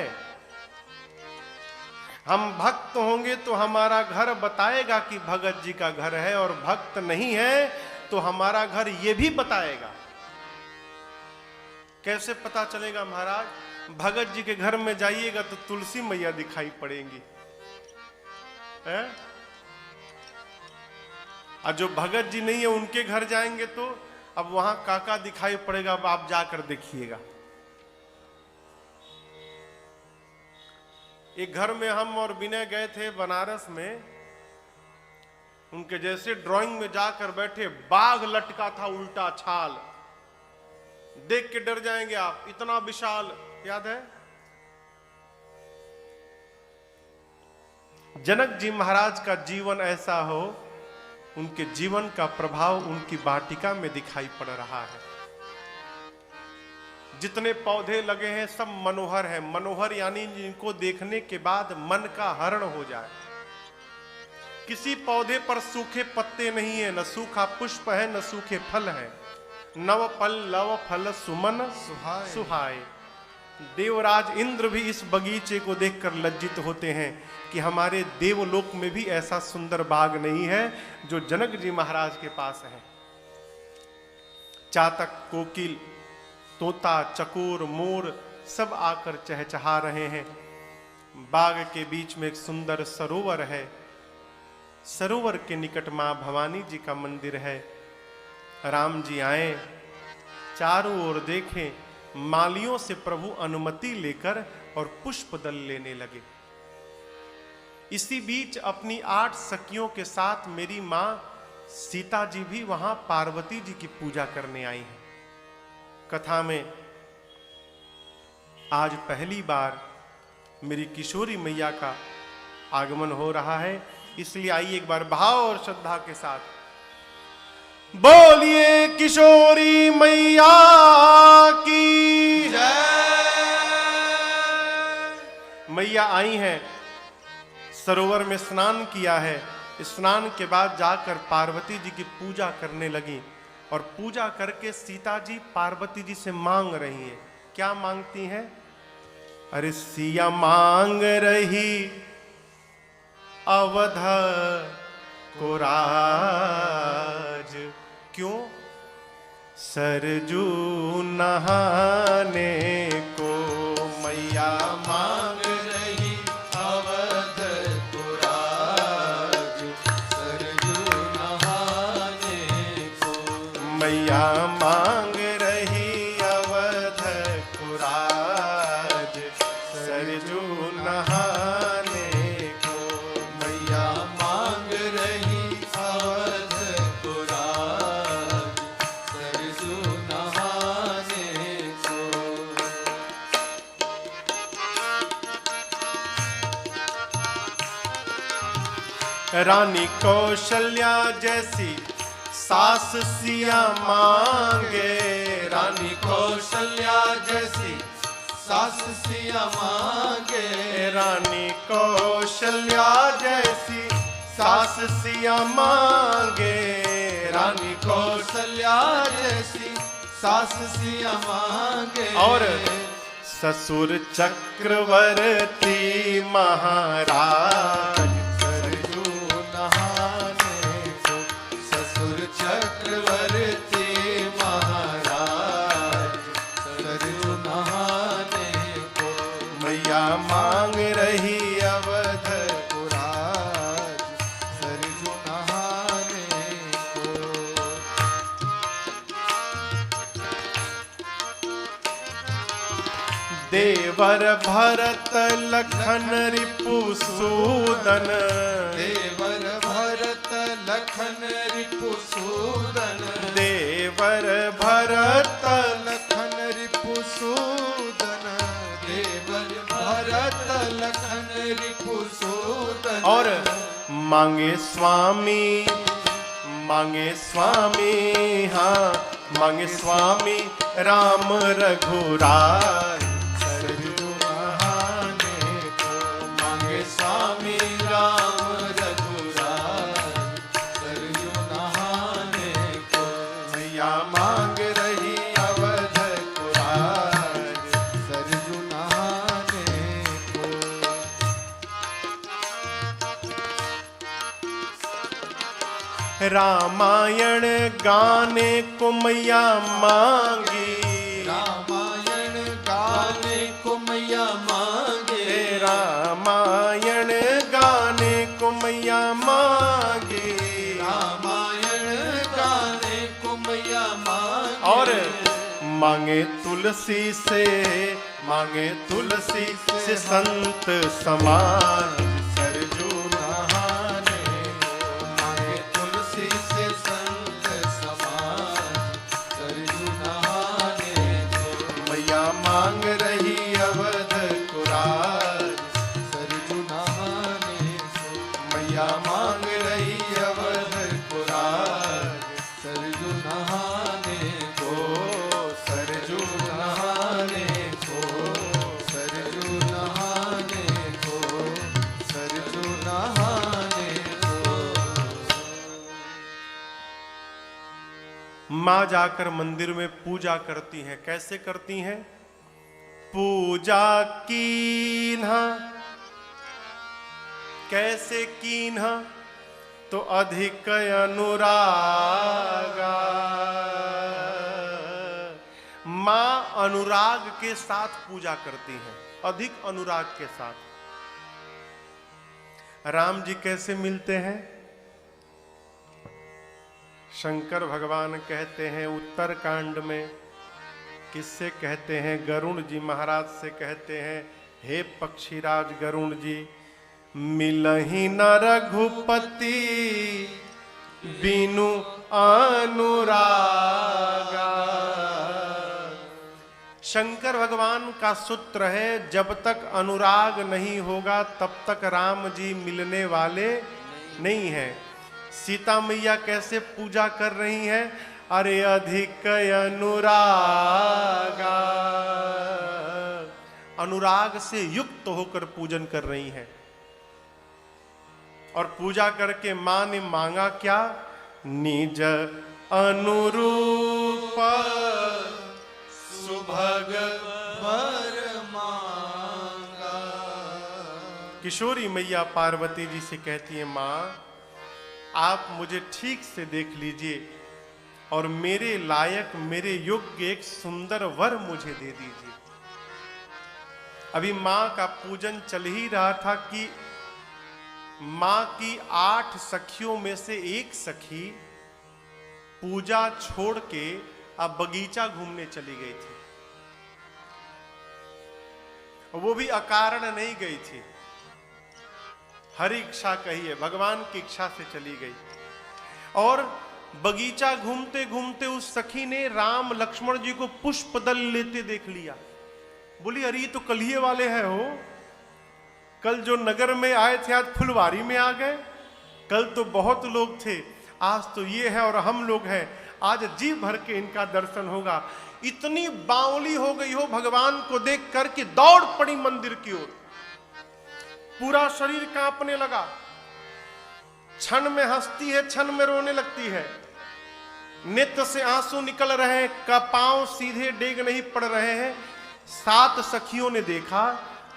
हम भक्त होंगे तो हमारा घर बताएगा कि भगत जी का घर है, और भक्त नहीं है तो हमारा घर ये भी बताएगा। कैसे पता चलेगा महाराज? भगत जी के घर में जाइएगा तो तुलसी मैया दिखाई पड़ेंगी, है? और जो भगत जी नहीं है उनके घर जाएंगे तो अब वहां काका दिखाई पड़ेगा। अब आप जाकर देखिएगा। एक घर में हम और विनय गए थे बनारस में, उनके जैसे ड्राइंग में जाकर बैठे, बाघ लटका था उल्टा छाल, देख के डर जाएंगे आप, इतना विशाल। याद है? जनक जी महाराज का जीवन ऐसा हो, उनके जीवन का प्रभाव उनकी वाटिका में दिखाई पड़ रहा है। जितने पौधे लगे हैं सब मनोहर हैं। मनोहर यानी जिनको देखने के बाद मन का हरण हो जाए। किसी पौधे पर सूखे पत्ते नहीं है, न सूखा पुष्प है, न सूखे फल है। नव पल लव फल सुमन सुहाए। देवराज इंद्र भी इस बगीचे को देखकर लज्जित होते हैं कि हमारे देवलोक में भी ऐसा सुंदर बाग नहीं है जो जनक जी महाराज के पास है। चातक, कोकिल, तोता, चकोर, मोर सब आकर चहचहा रहे हैं। बाग के बीच में एक सुंदर सरोवर है। सरोवर के निकट मां भवानी जी का मंदिर है। राम जी आए, चारों ओर देखें, मालियों से प्रभु अनुमति लेकर और पुष्प दल लेने लगे। इसी बीच अपनी 8 सखियों के साथ मेरी मां सीता जी भी वहां पार्वती जी की पूजा करने आई हैं। कथा में आज पहली बार मेरी किशोरी मैया का आगमन हो रहा है, इसलिए आइए एक बार भाव और श्रद्धा के साथ बोलिए किशोरी मैया की जय। मैया आई हैं, सरोवर में स्नान किया है। स्नान के बाद जाकर पार्वती जी की पूजा करने लगी और पूजा करके सीता जी पार्वती जी से मांग रही हैं। क्या मांगती हैं? अरे सिया मांग रही अवध को राज, क्यों? सरजू नहाने को मैया मांग रही अवध को राज, सरजू नहाने को। मैया मांग रही अवध को राज, सरजू नहाने को। मैया मांग रही अवधपुराज सरजू नहाने को। रानी कौशल्या जैसी सास सिया मांगे। रानी कौशल्या जैसी सास सिया मांगे। रानी कौशल्या जैसी सास सिया मांगे। रानी कौशल्या जैसी सास सिया मांगे। और ससुर चक्रवर्ती महाराज सरजू नहाने को। ससुर चक्रवर्ती महाराज सरजू नहाने को। मैया मांग रही अवधपुराज सरजू नहाने को। देवर भरत लखन रिपुसूदन। देवर भरत लखन रिपुसूदन। देवर भरत लखन रिपुसूदन। देवर भरत लखन रिपुसूदन। और मांगे स्वामी, मांगे स्वामी, हाँ मांगे स्वामी राम रघुराय सरजू नहाने को। मांगे स्वामी राम रघुराज सरजू नहाने को। मैया मांग रही अवधपुराज सरजू नहाने को। रामायण गाने को मैया मांगी। रामायण गाने को मैया मांगे। रामायण गाने को मैया मांगी। रामायण गाने को मैया मांगे। और मांगे तुलसी से, मांगे तुलसी से संत समान सरजू नहाने को। मांगे तुलसी से संत समान सरजू नहाने को। मैया मांग रही अवधपुराज सरजू नहाने को। मैया मांग रही अवधपुराज सरजू नहाने को। सरजू नहाने को। सरजू नहाने को। सरजू नहाने को। माँ जाकर मंदिर में पूजा करती हैं। कैसे करती हैं? पूजा कीन्हा, कैसे कीन्हा? तो अधिक अनुरागा। माँ अनुराग के साथ पूजा करती हैं, अधिक अनुराग के साथ। राम जी कैसे मिलते हैं? शंकर भगवान कहते हैं उत्तरकांड में, किससे कहते हैं? गरुण जी महाराज से कहते हैं, हे पक्षीराज गरुण जी, मिलहि न रघुपति बिनु अनुरागा। शंकर भगवान का सूत्र है, जब तक अनुराग नहीं होगा तब तक राम जी मिलने वाले नहीं हैं। सीता मैया कैसे पूजा कर रही हैं? अरे अधिक अनुरागा, अनुराग से युक्त होकर पूजन कर रही हैं। और पूजा करके मां ने मांगा क्या? निज अनुरूप सुभग वर मांगा। किशोरी मैया पार्वती जी से कहती है, मां आप मुझे ठीक से देख लीजिए और मेरे लायक, मेरे योग्य एक सुंदर वर मुझे दे दीजिए। अभी मां का पूजन चल ही रहा था कि मां की 8 सखियों में से एक सखी पूजा छोड़ के अब बगीचा घूमने चली गई थी। वो भी अकारण नहीं गई थी, हरि इच्छा कही है, भगवान की इच्छा से चली गई। और बगीचा घूमते घूमते उस सखी ने राम लक्ष्मण जी को पुष्प दल लेते देख लिया। बोली अरे ये तो कलिए वाले हैं हो, कल जो नगर में आए थे आज फुलवारी में आ गए, कल तो बहुत लोग थे, आज तो ये है और हम लोग हैं, आज जी भर के इनका दर्शन होगा। इतनी बावली हो गई हो भगवान को देख कर के दौड़ पड़ी मंदिर की ओर, पूरा शरीर कांपने लगा, क्षण में हंसती है क्षण में रोने लगती है, नेत्र से आंसू निकल रहे हैं, का पांव सीधे डेग नहीं पड़ रहे हैं। 7 सखियों ने देखा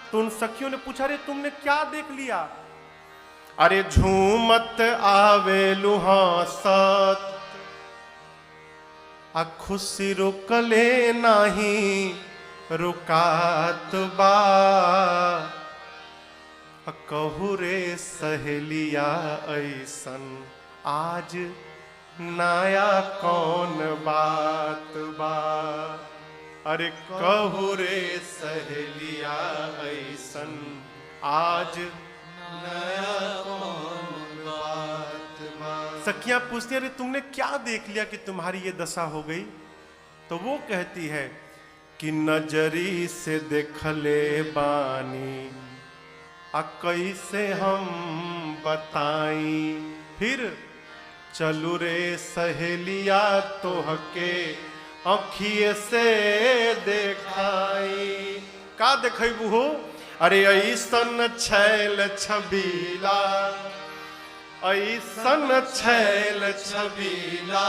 तो उन सखियों ने पूछा अरे तुमने क्या देख लिया? अरे झूमत आवे लुहासत आ खुशी रुकले नाही रुकात बा, कहू रे सहेलिया ऐसन आज नया कौन बात बा। अरे कहू रे सहेलिया ऐसन आज नया कौन बात बा। सखियां पूछती अरे तुमने क्या देख लिया कि तुम्हारी ये दशा हो गई? तो वो कहती है कि नजरी से देखले बानी आ कैसे हम बताई, फिर चलू रे सहेलिया तोहके अखिए से देखाई। का देखबू हो? अरे ऐसन छैल छबीला, ऐसन छैल छबीला,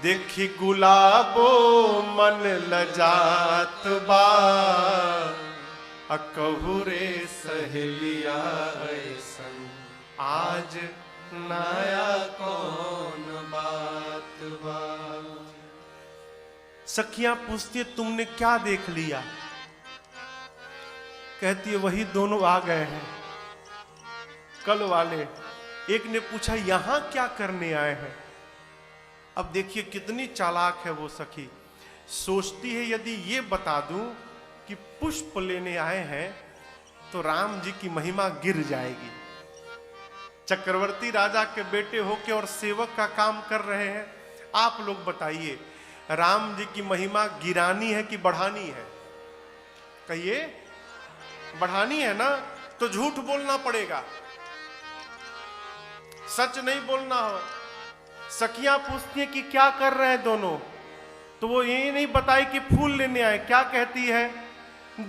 देखी गुलाबो मन लजात बा, कहू रे सहेलिया ऐसन आज नया कौन बात बा। सखियां पूछती है तुमने क्या देख लिया? कहती है वही दोनों आ गए हैं कल वाले। एक ने पूछा यहां क्या करने आए हैं? अब देखिए कितनी चालाक है वो सखी, सोचती है यदि ये बता दूं कि पुष्प लेने आए हैं तो राम जी की महिमा गिर जाएगी। चक्रवर्ती राजा के बेटे होके और सेवक का काम कर रहे हैं, आप लोग बताइए राम जी की महिमा गिरानी है कि बढ़ानी है? कहिए बढ़ानी है ना, तो झूठ बोलना पड़ेगा, सच नहीं बोलना हो। सखियां पूछती है कि क्या कर रहे हैं दोनों, तो वो ये नहीं बताई कि फूल लेने आए। क्या कहती है?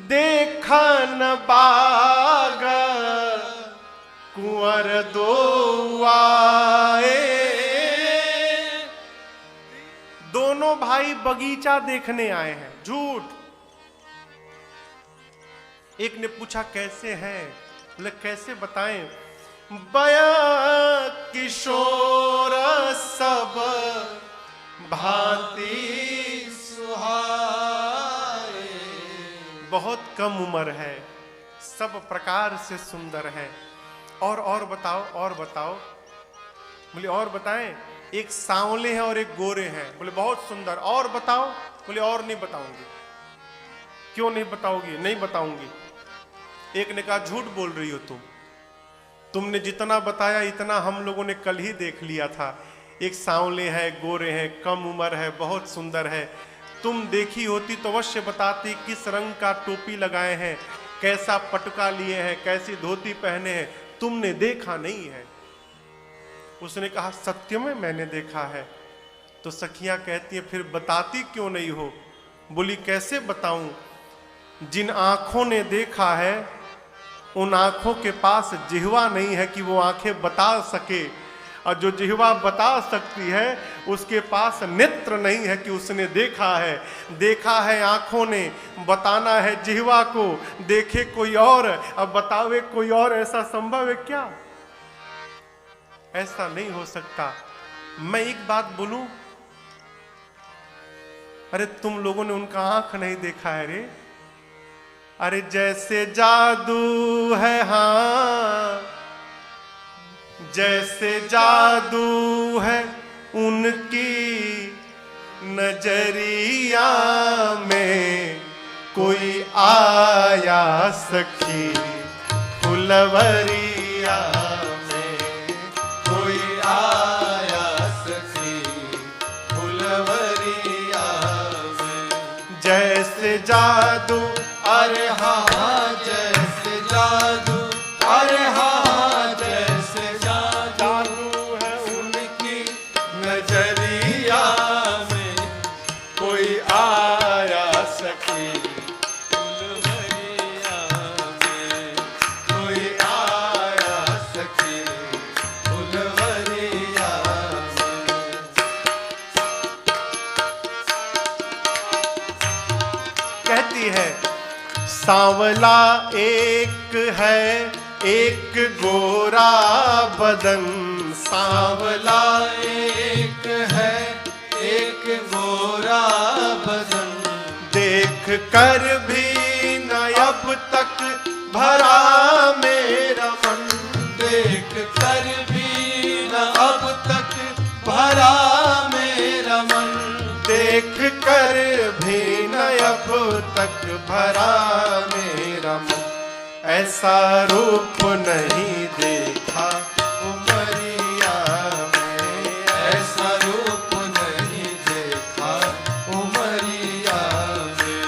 देखा न बाग कुंवर दो आए। दोनों भाई बगीचा देखने आए हैं, झूठ। एक ने पूछा कैसे हैं? बोले कैसे बताएं? बया किशोर सब भांति सुहाए। बहुत कम उम्र है, सब प्रकार से सुंदर है। और बताओ, और बताओ। बोले और बताएं? एक सांवले हैं और एक गोरे हैं। बोले बहुत सुंदर। और बताओ? बोले और नहीं बताऊंगी। क्यों नहीं बताओगी? नहीं बताऊंगी। एक ने कहा झूठ बोल रही हो तुमने जितना बताया इतना हम लोगों ने कल ही देख लिया था। एक सांवले है, गोरे हैं, कम उम्र है, बहुत सुंदर है। तुम देखी होती तो अवश्य बताती किस रंग का टोपी लगाए हैं, कैसा पटका लिए हैं, कैसी धोती पहने हैं। तुमने देखा नहीं है। उसने कहा सत्य में मैंने देखा है। तो सखियां कहती है फिर बताती क्यों नहीं हो? बोली कैसे बताऊं? जिन आंखों ने देखा है उन आंखों के पास जिह्वा नहीं है कि वो आंखें बता सके, और जो जिह्वा बता सकती है उसके पास नेत्र नहीं है कि उसने देखा है। देखा है आंखों ने, बताना है जिह्वा को। देखे कोई और अब बतावे कोई और, ऐसा संभव है क्या? ऐसा नहीं हो सकता। मैं एक बात बोलूं, अरे तुम लोगों ने उनका आंख नहीं देखा है रे। अरे जैसे जादू है, हाँ जैसे जादू है उनकी नजरिया में, कोई आया सखी फुलवरिया में, कोई आया सखी फुलवरिया में। जैसे जादू अरे हाँ जैसे जादू, अरे हाँ जैसे जादू है उनकी नजरिया में। कोई आया सखी फुलवरिया में, कोई आया सखी फुलवरिया में। कहती है सांवला एक है एक गोरा बदन, सांवला एक है एक गोरा बदन। देख कर भी न अब तक भरा मेरा मन, देख कर भी न अब तक भरा मेरा मन। देख कर भी न अब तक भरा मेरा मन। ऐसा रूप नहीं देखा उमरिया में, ऐसा रूप नहीं देखा उमरिया में।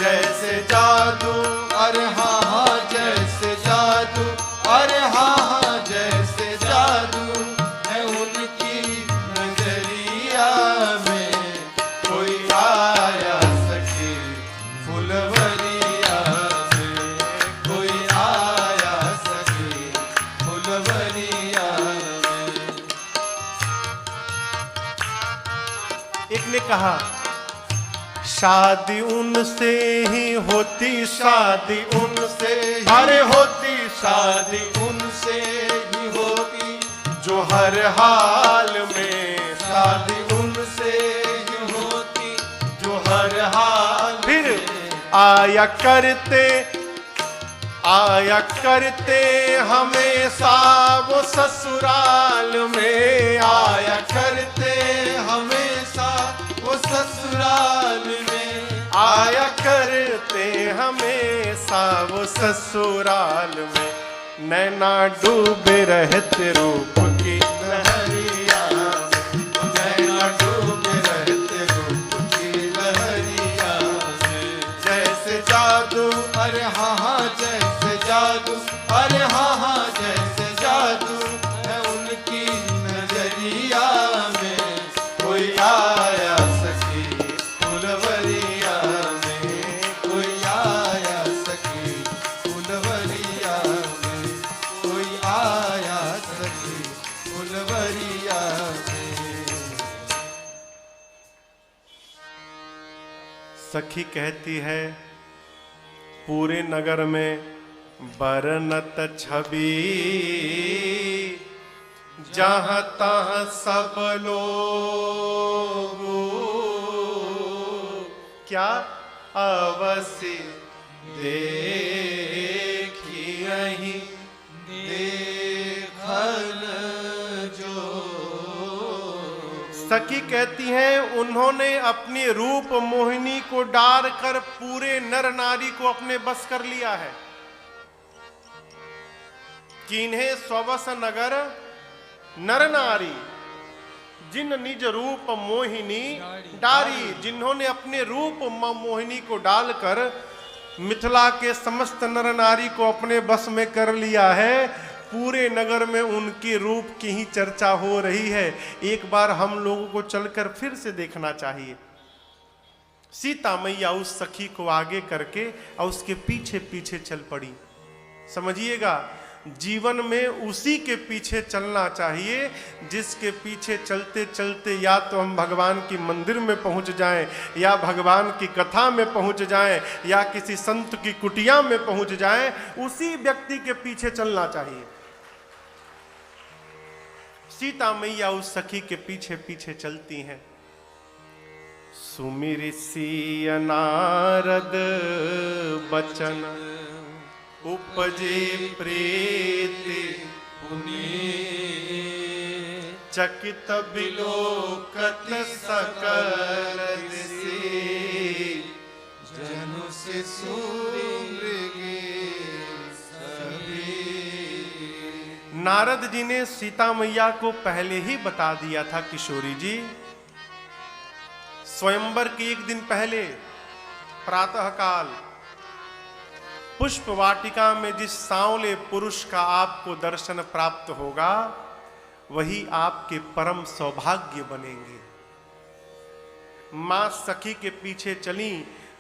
जैसे जादू अरे हाँ हाँ जैसे जादू, अरे हाँ हाँ जैसे जादू है उनकी नजरिया में। कोई आया सखी फुलवरिया में, कोई आया सखी फुलवरिया में। एक ने कहा शादी उनसे ही होती, शादी उनसे अरे होती शादी उनसे ही होती, जो हर हाल में शादी उनसे ही होती, जो हर हाल फिर में। आया करते हमेशा वो ससुराल में, आया करते हमेशा वो ससुराल में। आया करते हमेशा वो ससुराल में। नैना डूबे रहते रूप की लहरिया में, नैना डूबे रहते रूप की लहरिया में। जैसे जादू अरे हाँ हाँ जैसे जादू, अरे हाँ हाँ जैसे जादू है उनकी नजरिया में। कोई आया सखी फुलवरिया में, कोई आया सखी फुलवरिया में, कोई आया सखी फुलवरिया में। सखी कहती है पूरे नगर में बरनत छवि, जहाँ तहाँ सब लोग क्या अवश्य देखी यहीं देखल जो। सखी कहती हैं उन्होंने अपनी रूप मोहिनी को डार कर पूरे नर नारी को अपने बस कर लिया है कि इन्हें स्ववश नगर नर नारी जिन निज रूप मोहिनी डारी, जिन्होंने अपने रूप मोहिनी को डालकर मिथिला के समस्त नर नारी को अपने बस में कर लिया है। पूरे नगर में उनके रूप की ही चर्चा हो रही है। एक बार हम लोगों को चलकर फिर से देखना चाहिए। सीता मैया उस सखी को आगे करके और उसके पीछे पीछे चल पड़ी। समझिएगा, जीवन में उसी के पीछे चलना चाहिए जिसके पीछे चलते चलते या तो हम भगवान की मंदिर में पहुंच जाएं, या भगवान की कथा में पहुंच जाएं, या किसी संत की कुटिया में पहुंच जाएं। उसी व्यक्ति के पीछे चलना चाहिए। सीता मैया उस सखी के पीछे पीछे चलती हैं। सुमिर सिय नारद बचन उपजे प्रीति चकित बिलोकत सकल दिशि जनु शिशु मृगे सभी। नारद जी ने सीता मैया को पहले ही बता दिया था किशोरी जी, स्वयंवर के एक दिन पहले प्रातःकाल पुष्प वाटिका में जिस सांवले पुरुष का आपको दर्शन प्राप्त होगा वही आपके परम सौभाग्य बनेंगे। मां सखी के पीछे चली,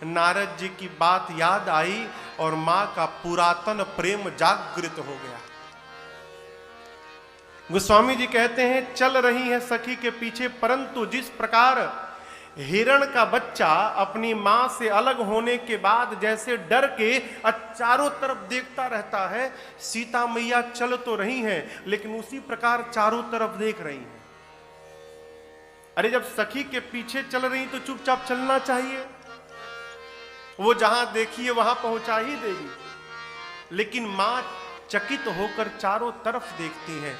नारद जी की बात याद आई और मां का पुरातन प्रेम जागृत हो गया। गोस्वामी जी कहते हैं चल रही है सखी के पीछे, परंतु जिस प्रकार हिरण का बच्चा अपनी मां से अलग होने के बाद जैसे डर के चारों तरफ देखता रहता है, सीता मैया चल तो रही हैं लेकिन उसी प्रकार चारों तरफ देख रही हैं। अरे जब सखी के पीछे चल रही तो चुपचाप चलना चाहिए, वो जहां देखिए वहां पहुंचा ही देगी, लेकिन मां चकित होकर चारों तरफ देखती हैं।